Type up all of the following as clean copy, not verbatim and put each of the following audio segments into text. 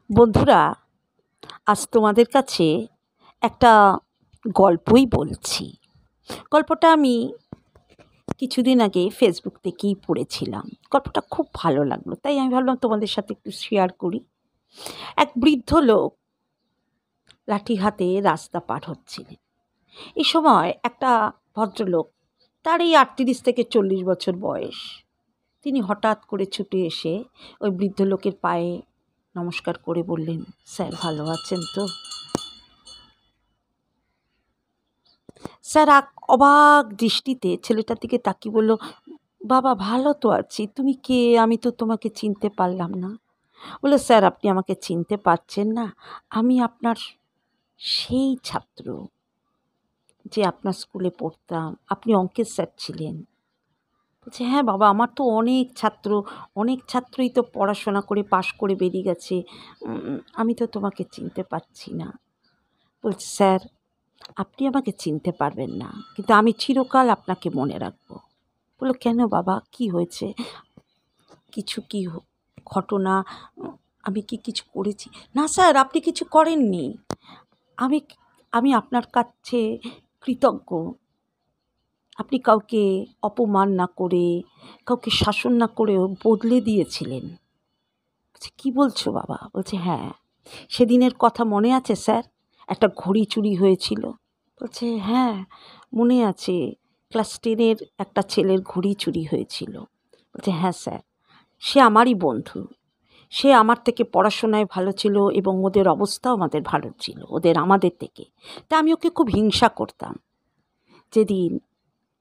বন্ধুরা, আজ তোমাদের কাছে একটা গল্পই বলছি। গল্পটা আমি কিছুদিন আগে ফেসবুক থেকেই পড়েছিলাম। গল্পটা খুব ভালো লাগলো, তাই আমি ভাবলাম তোমাদের সাথে একটু শেয়ার করি। এক বৃদ্ধ লোক লাঠি হাতে রাস্তা পার হচ্ছিলেন। এই সময় একটা ভদ্রলোক, তার এই 38 থেকে 40 বছর বয়স, তিনি হঠাৎ করে ছুটে এসে ওই বৃদ্ধ লোকের পায়ে নমস্কার করে বললেন, স্যার ভালো আছেন তো? স্যার অবাক দৃষ্টিতে ছেলেটার দিকে তাকিয়ে বলল, বাবা ভালো তো আছি, তুমি কে? আমি তো তোমাকে চিনতে পারলাম না। বললো, স্যার আপনি আমাকে চিনতে পারছেন না? আমি আপনার সেই ছাত্র, যে আপনার স্কুলে পড়তাম। আপনি অঙ্কের স্যার ছিলেন। বলছে, হ্যাঁ বাবা, আমার তো অনেক ছাত্রই তো পড়াশোনা করে পাশ করে বেরিয়ে গেছে। আমি তো তোমাকে চিনতে পারছি না। বলছে, স্যার আপনি আমাকে চিনতে পারবেন না, কিন্তু আমি চিরকাল আপনাকে মনে রাখবো। বললো, কেন বাবা, কি হয়েছে? কিছু কি ঘটনা? আমি কি কিছু করেছি? না স্যার, আপনি কিছু করেননি। আমি আমি আপনার কাছে কৃতজ্ঞ। আপনি কাউকে অপমান না করে, কাউকে শাসন না করেও বদলে দিয়েছিলেন। বলছে, কী বলছো বাবা? বলছে, হ্যাঁ, সেদিনের কথা মনে আছে স্যার? একটা ঘড়ি চুরি হয়েছিল। বলছে, হ্যাঁ মনে আছে, ক্লাস 10-এর একটা ছেলের ঘড়ি চুরি হয়েছিল। বলছে, হ্যাঁ স্যার, সে আমারই বন্ধু। সে আমার থেকে পড়াশোনায় ভালো ছিল এবং ওদের অবস্থাও আমাদের ভালো ছিল, আমাদের থেকে। তা আমি ওকে খুব হিংসা করতাম। যেদিন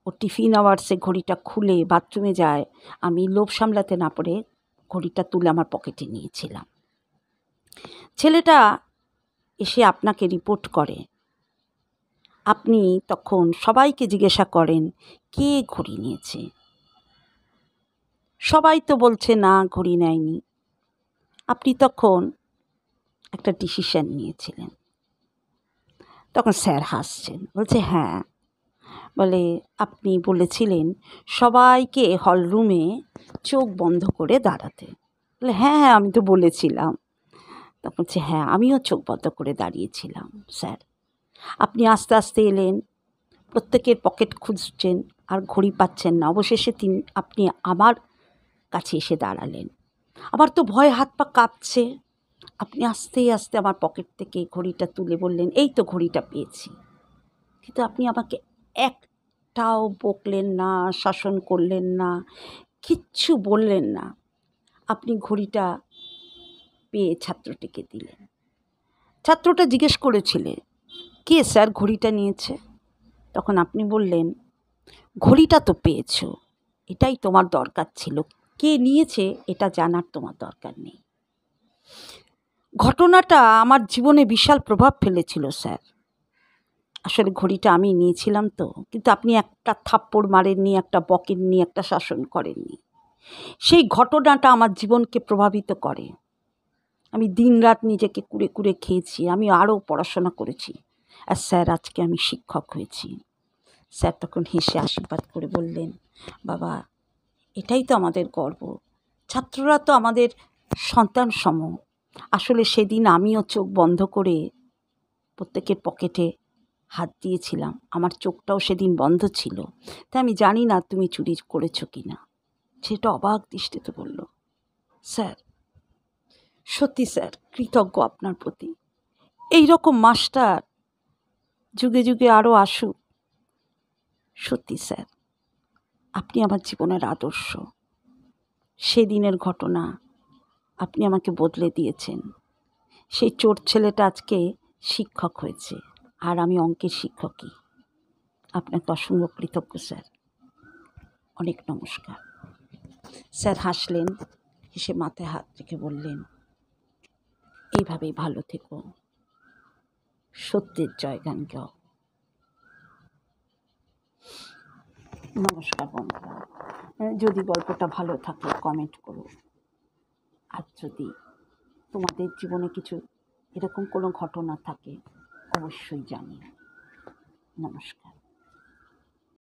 ও টিফিন আওয়ার্সে ঘড়িটা খুলে বাথরুমে যায়, আমি লোভ সামলাতে না পারে ঘড়িটা তুলে আমার পকেটে নিয়েছিলাম। ছেলেটা এসে আপনাকে রিপোর্ট করে। আপনি তখন সবাইকে জিজ্ঞাসা করেন, কে ঘড়ি নিয়েছে? সবাই তো বলছে না, ঘড়ি নেয়নি। আপনি তখন একটা ডিসিশন নিয়েছিলেন। তখন স্যার হাসছেন, বলছে, হ্যাঁ, বলে আপনি বলেছিলেন সবাইকে হলরুমে চোখ বন্ধ করে দাঁড়াতে। বলে, হ্যাঁ হ্যাঁ, আমি তো বলেছিলাম। তখন বলছে, হ্যাঁ আমিও চোখ বন্ধ করে দাঁড়িয়েছিলাম স্যার। আপনি আস্তে আস্তে এলেন, প্রত্যেকের পকেট খুঁজছেন আর ঘড়ি পাচ্ছেন না। অবশেষে আপনি আমার কাছে এসে দাঁড়ালেন। আমার তো ভয়ে হাত পা কাঁপছে। আপনি আস্তে আস্তে আমার পকেট থেকে ঘড়িটা তুলে বললেন, এই তো ঘড়িটা পেয়েছি। কিন্তু আপনি আমাকে একটাও বকলেন না, শাসন করলেন না, কিচ্ছু বললেন না। আপনি ঘড়িটা পেয়ে ছাত্রটিকে দিলেন। ছাত্রটা জিজ্ঞেস করেছিলে, কে স্যার ঘড়িটা নিয়েছে? তখন আপনি বললেন, ঘড়িটা তো পেয়েছো, এটাই তোমার দরকার ছিল। কে নিয়েছে এটা জানার তোমার দরকার নেই। ঘটনাটা আমার জীবনে বিশাল প্রভাব ফেলেছিল স্যার। আসলে ঘড়িটা আমি নিয়েছিলাম তো, কিন্তু আপনি একটা থাপ্পড় মারেননি, একটা বকেননি, একটা শাসন করেননি। সেই ঘটনাটা আমার জীবনকে প্রভাবিত করে। আমি দিনরাত নিজেকে কুরে কুরে খেয়েছি। আমি আরও পড়াশোনা করেছি। আর স্যার আজকে আমি শিক্ষক হয়েছি। স্যার তখন হেসে আশীর্বাদ করে বললেন, বাবা এটাই তো আমাদের গর্ব। ছাত্ররা তো আমাদের সন্তান সম। আসলে সেদিন আমিও চোখ বন্ধ করে প্রত্যেকের পকেটে হাত দিয়েছিলাম। আমার চোখটাও সেদিন বন্ধ ছিল। তাই আমি জানি না তুমি চুরি করেছো কি না। সেটা অবাক দৃষ্টিতে বলল, স্যার সত্যি স্যার কৃতজ্ঞ আপনার প্রতি। এই রকম মাস্টার যুগে যুগে আরও আসুক। সত্যি স্যার, আপনি আমার জীবনের আদর্শ। সেদিনের ঘটনা আপনি আমাকে বদলে দিয়েছেন। সেই চোর ছেলেটা আজকে শিক্ষক হয়েছে, আর আমি অঙ্কের শিক্ষকই। আপনাকে অসংখ্য কৃতজ্ঞ স্যার। অনেক নমস্কার। স্যার হাসলেন, হেসে মাথায় হাত রেখে বললেন, এইভাবেই ভালো থেকো, সত্যের জয়গান গাও। নমস্কার বন্ধুরা। যদি গল্পটা ভালো থাকে কমেন্ট করো। আর যদি তোমাদের জীবনে কিছু এরকম কোনো ঘটনা থাকে অবশ্যই জানিও। নমস্কার।